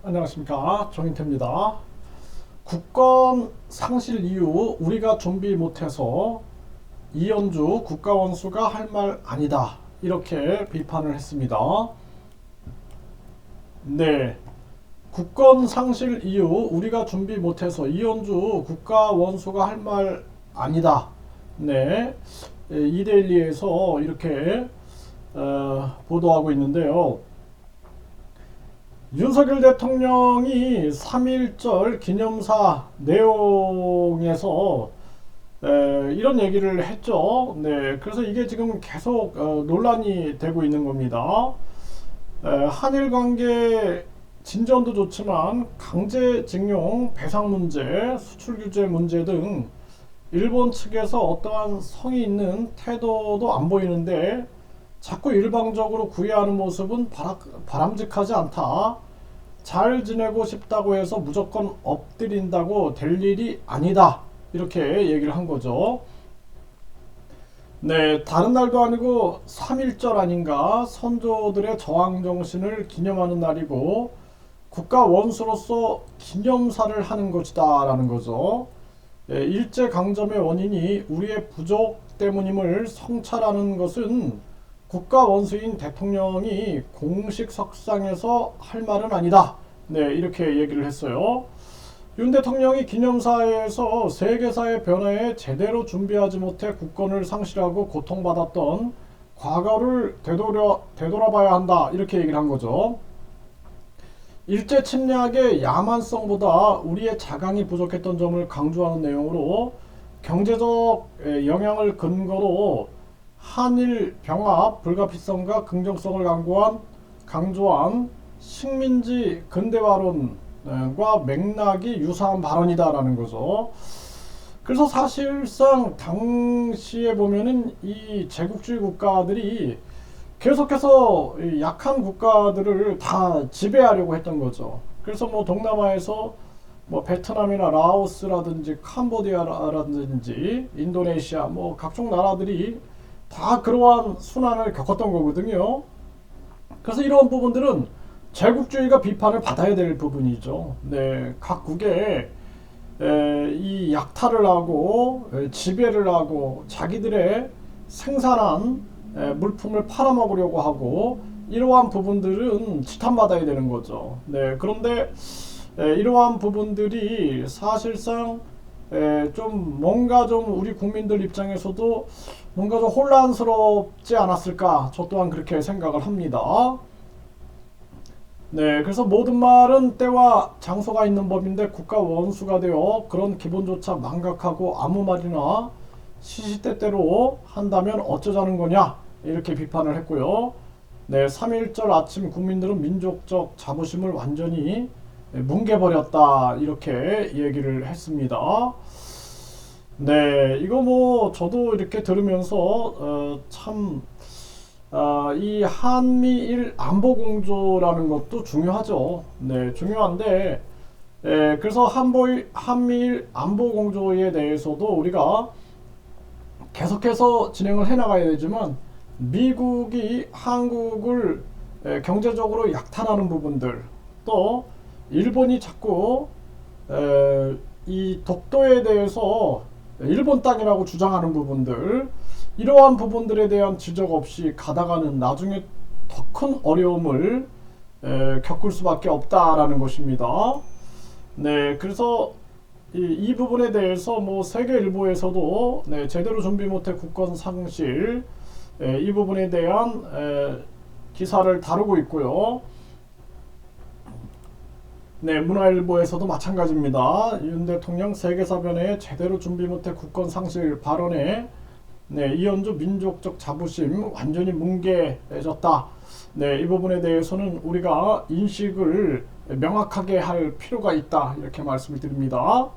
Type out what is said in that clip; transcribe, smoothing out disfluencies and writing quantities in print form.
안녕하십니까, 정인태입니다. 국권 상실 이유 우리가 준비 못해서 이현주 국가원수가 할 말 아니다, 이렇게 비판을 했습니다. 네, 국권 상실 이유 우리가 준비 못해서 이현주 국가원수가 할 말 아니다. 네, 이데일리에서 이렇게 보도하고 있는데요. 윤석열 대통령이 3.1절 기념사 내용에서 이런 얘기를 했죠. 네, 그래서 이게 지금 계속 논란이 되고 있는 겁니다. 한일 관계 진전도 좋지만 강제징용 배상 문제, 수출 규제 문제 등 일본 측에서 어떠한 성의 있는 태도도 안 보이는데 자꾸 일방적으로 구애하는 모습은 바람직하지 않다. 잘 지내고 싶다고 해서 무조건 엎드린다고 될 일이 아니다, 이렇게 얘기를 한 거죠. 네, 다른 날도 아니고 3.1절 아닌가, 선조들의 저항정신을 기념하는 날이고 국가 원수로서 기념사를 하는 것이다 라는 거죠. 일제강점의 원인이 우리의 부족 때문임을 성찰하는 것은 국가 원수인 대통령이 공식 석상에서 할 말은 아니다. 네, 이렇게 얘기를 했어요. 윤 대통령이 기념사에서 세계사의 변화에 제대로 준비하지 못해 국권을 상실하고 고통받았던 과거를 되돌아봐야 한다, 이렇게 얘기를 한 거죠. 일제 침략의 야만성보다 우리의 자강이 부족했던 점을 강조하는 내용으로 경제적 영향을 근거로 한일 병합 불가피성과 긍정성을 강조한 식민지 근대화론과 맥락이 유사한 발언이다라는 거죠. 그래서 사실상 당시에 보면은 이 제국주의 국가들이 계속해서 약한 국가들을 다 지배하려고 했던 거죠. 그래서 뭐 동남아에서 뭐 베트남이나 라오스라든지 캄보디아라든지 인도네시아 뭐 각종 나라들이 다 그러한 순환을 겪었던 거거든요. 그래서 이런 부분들은 제국주의가 비판을 받아야 될 부분이죠. 네, 각국에 이 약탈을 하고 지배를 하고 자기들의 생산한 물품을 팔아먹으려고 하고, 이러한 부분들은 지탄받아야 되는 거죠. 네, 그런데 이러한 부분들이 사실상 좀 뭔가 좀 우리 국민들 입장에서도 뭔가 좀 혼란스럽지 않았을까, 저 또한 그렇게 생각을 합니다. 네, 그래서 모든 말은 때와 장소가 있는 법인데 국가 원수가 되어 그런 기본조차 망각하고 아무 말이나 시시때때로 한다면 어쩌자는 거냐, 이렇게 비판을 했고요. 네, 3.1절 아침 국민들은 민족적 자부심을 완전히 뭉개버렸다, 이렇게 얘기를 했습니다. 네, 이거 뭐 저도 이렇게 들으면서 이 한미일 안보 공조라는 것도 중요하죠. 네, 중요한데, 그래서 한미일 안보 공조에 대해서도 우리가 계속해서 진행을 해나가야 되지만, 미국이 한국을 경제적으로 약탈하는 부분들, 또 일본이 자꾸 이 독도에 대해서 일본 땅이라고 주장하는 부분들, 이러한 부분들에 대한 지적 없이 가다가는 나중에 더 큰 어려움을 겪을 수밖에 없다라는 것입니다. 네, 그래서 이 부분에 대해서 뭐 세계일보에서도 네, 제대로 준비 못해 국권 상실, 이 부분에 대한 기사를 다루고 있고요. 네, 문화일보에서도 마찬가지입니다. 윤 대통령 세계사 변화에 제대로 준비 못해 국권 상실 발언에 네, 이현주 민족적 자부심 완전히 뭉개졌다. 네, 이 부분에 대해서는 우리가 인식을 명확하게 할 필요가 있다, 이렇게 말씀을 드립니다.